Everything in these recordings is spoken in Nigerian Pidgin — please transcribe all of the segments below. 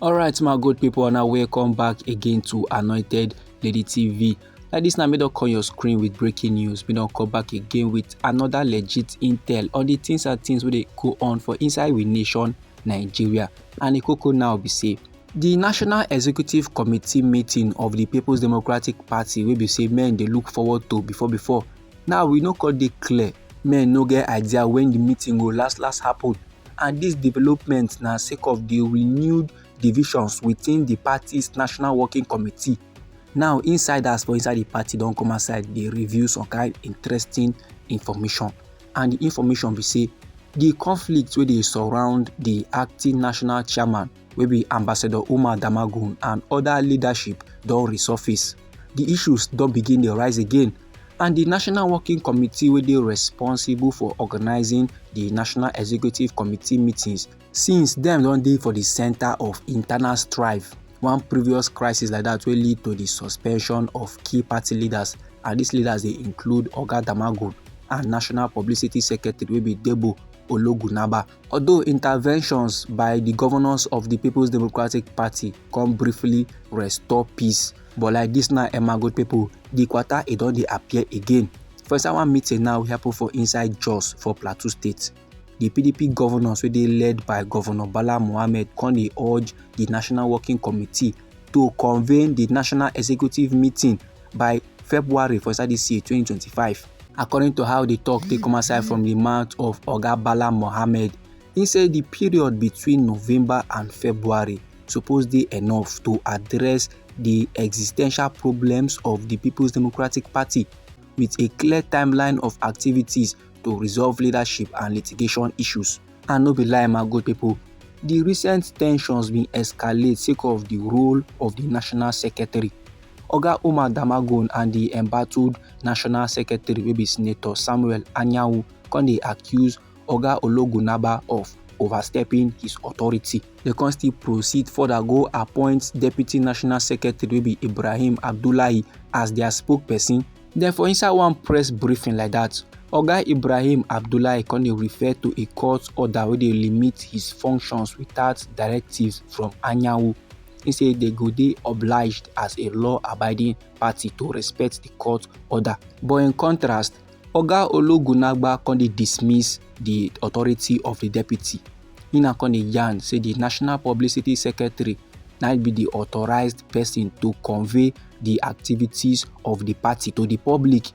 Alright, my good people, now welcome back again to Anointed Lady TV. Like this now, me don call your screen with breaking news. Me don come back again with another legit intel on the things and things where they go on for inside we nation Nigeria. And the koko now be say the National Executive Committee meeting of the People's Democratic Party will be say men they look forward to before. Now we no call dey clear. Men no get idea when the meeting will last happen. And this development na sake of the renewed divisions within the party's National Working Committee. Now insiders for inside the party don come outside dey review some kind interesting information, and the information be say the conflict wey dey surround the acting national chairman wey be Ambassador Umar Damagum and other leadership don resurface. The issues don begin dey rise again, and the National Working Committee wey dey responsible for organizing the National Executive Committee meetings since dem don dey for the center of internal strife. One previous crisis like that will lead to the suspension of key party leaders, and these leaders they include Oga Damagum and National Publicity Secretary will be Debo Ologunaba. Although interventions by the governors of the People's Democratic Party come briefly restore peace, but like this now, my good people, the quarter it don dey appear again. For inside one meeting now we happen for inside Gbos for Plateau State. The PDP governors wey dey led by Governor Bala Mohammed come dey urge the National Working Committee to convene the National Executive meeting by February for inside this year 2025. According to how the talk take come aside from the mouth of Oga Bala Mohammed, he said the period between November and February suppose dey enough to address the existential problems of the People's Democratic Party with a clear timeline of activities to resolve leadership and litigation issues. And no be lie, my good people, the recent tensions been escalate sake of the role of the National Secretary. Oga Umar Damagum and the embattled National Secretary wey be Senator Samuel Anyanwu come dey accuse Oga Ologunaba of overstepping his authority. They can still proceed further go appoint Deputy National Secretary wey be Ibrahim Abdullahi as their spokesperson. Then for inside one press briefing like that, Oga Ibrahim Abdullahi can refer to a court order where they limit his functions without directives from Anyanwu. He said they go dey obliged as a law-abiding party to respect the court order. But in contrast, Oga Ologunagba can dismiss the authority of the deputy. He na can yarn say the National Publicity Secretary now be the authorized person to convey the activities of the party to the public.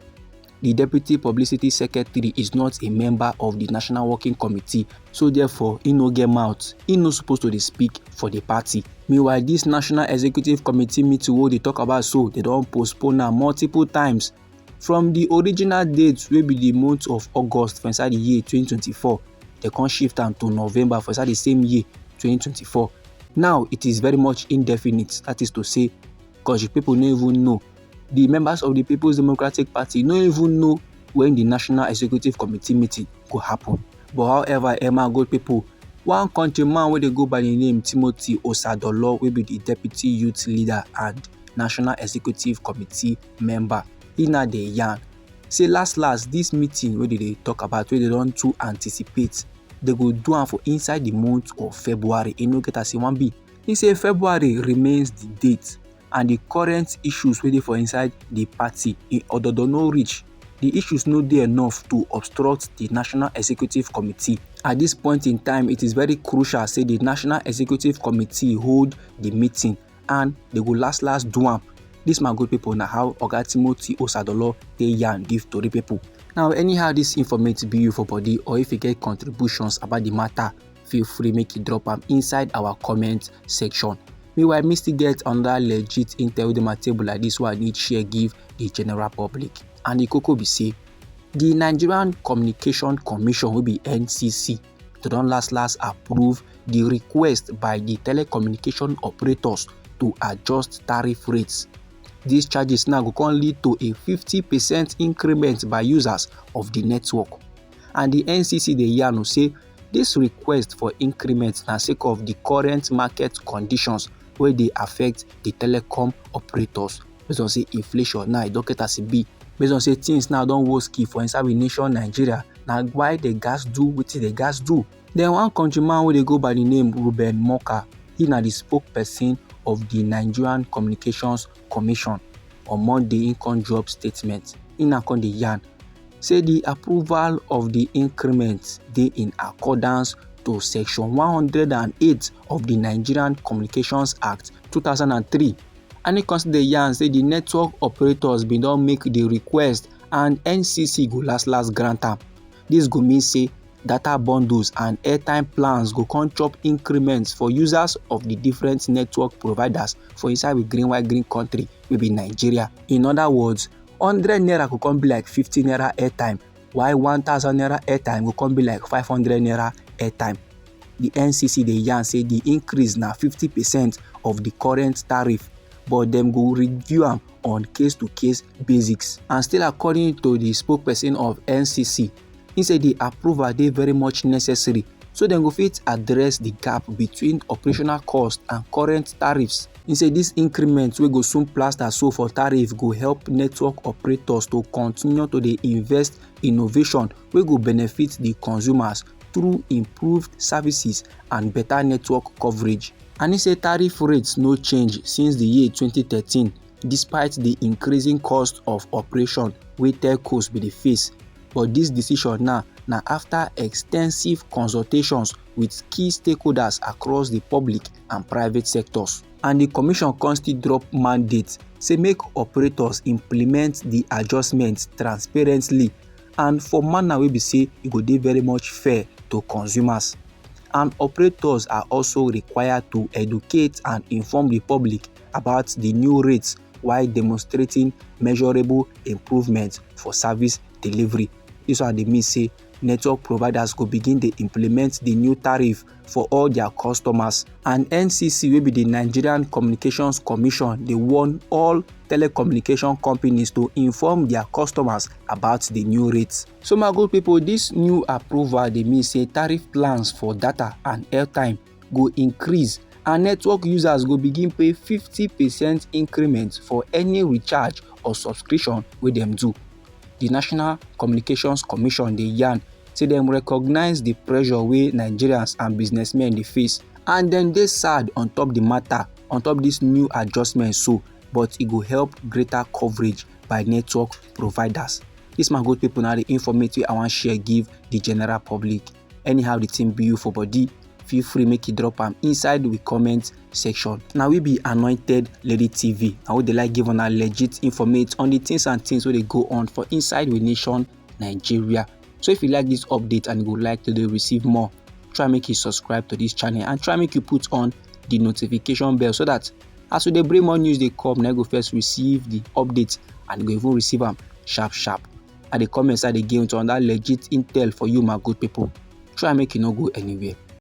The Deputy Publicity Secretary is not a member of the National Working Committee, so therefore he no get mouth. He no supposed to speak for the party. Meanwhile, this National Executive Committee meeting wey they talk about, so they don't postpone am multiple times. From the original date wey be the month of August for inside the year 2024, they can shift am to November for inside the same year 2024. Now it is very much indefinite. That is to say, because people no even know. The members of the People's Democratic Party no even know when the National Executive Committee meeting go happen. But however, my good people, one countryman wey dey go by the name Timothy Osadolo will be the Deputy Youth Leader and National Executive Committee member. He na dey yarn say last this meeting wey they talk about, wey they don too anticipate, they go do am for inside the month of February. E no get as e wan be. He say February remains the date, and the current issues wey dey for inside the party in order to no reach. The issues no dey enough to obstruct the National Executive Committee. At this point in time, it is very crucial say the National Executive Committee hold the meeting and they go last do am. This, my good people, na how Oga Timothy Osadolo dey yarn give to the people. Now, anyhow this informate be you for body, or if you get contributions about the matter, feel free make you drop them inside our comment section. Meanwhile, me still get another legit intel with my table like this one I need share give the general public. And the koko be say the Nigerian Communication Commission will be NCC to don last approve the request by the telecommunication operators to adjust tariff rates. These charges now go can lead to a 50% increment by users of the network. And the NCC dey yarn say this request for increment na sake of the current market conditions wey dey affect the telecom operators. Based on say inflation now e don get as e be. Based on say things now don worse key for inside we nation Nigeria. Na why the gas do wetin the gas do. Then one countryman wey dey go by the name Ruben Moka, He na the spokesperson of the Nigerian Communications Commission. On Monday, he come drop statement. He na come dey yarn say the approval of the increment dey in accordance to Section 108 of the Nigerian Communications Act 2003. And he consider yarn say the network operators bin don make the request and NCC go last grant am. This go mean say data bundles and airtime plans go come chop increments for users of the different network providers for inside we green country wey be Nigeria. In other words, 100 naira go come be like 50 naira airtime, while 1000 naira airtime go come be like 500 naira airtime. The NCC dey yarn say the increase na 50% of the current tariff, but dem go review am on case-to-case basis. And still according to the spokesperson of NCC, he say the approval dey very much necessary so dem go fit address the gap between operational cost and current tariffs. He say this increment wey go soon plaster so for tariff go help network operators to continue to dey invest innovation wey go benefit the consumers through improved services and better network coverage. And he say tariff rates no change since the year 2013 despite the increasing cost of operation wey telcos be dey face. But this decision now na after extensive consultations with key stakeholders across the public and private sectors. And the commission come still drop mandate say make operators implement the adjustments transparently and for manner wey be say e go dey very much fair to consumers. And operators are also required to educate and inform the public about the new rates while demonstrating measurable improvements for service delivery. This one dey mean say network providers go begin dey implement the new tariff for all their customers. And NCC wey be the Nigerian Communications Commission dey warn all telecommunication companies to inform their customers about the new rates. So my good people, this new approval dey mean say tariff plans for data and airtime go increase and network users go begin pay 50% increment for any recharge or subscription wey dem do. The National Communications Commission dey yarn say dem recognize the pressure wey Nigerians and businessmen dey face and dem dey sad on top the matter, on top this new adjustment so, but e go help greater coverage by network providers. This my good people na the informative I wan share give the general public. Anyhow the thing be you for body, feel free make you drop am inside the comment section. Now we be Anointed Lady TV. I would like give una legit informate on the things and things wey dey go on for inside we nation Nigeria. So if you like this update and you would like to receive more, try make you subscribe to this channel and try make you put on the notification bell so that as we dey bring more news dey come, na go first receive the updates and go even receive them sharp. At the comment side again to that legit intel for you my good people. Try make you no go anywhere.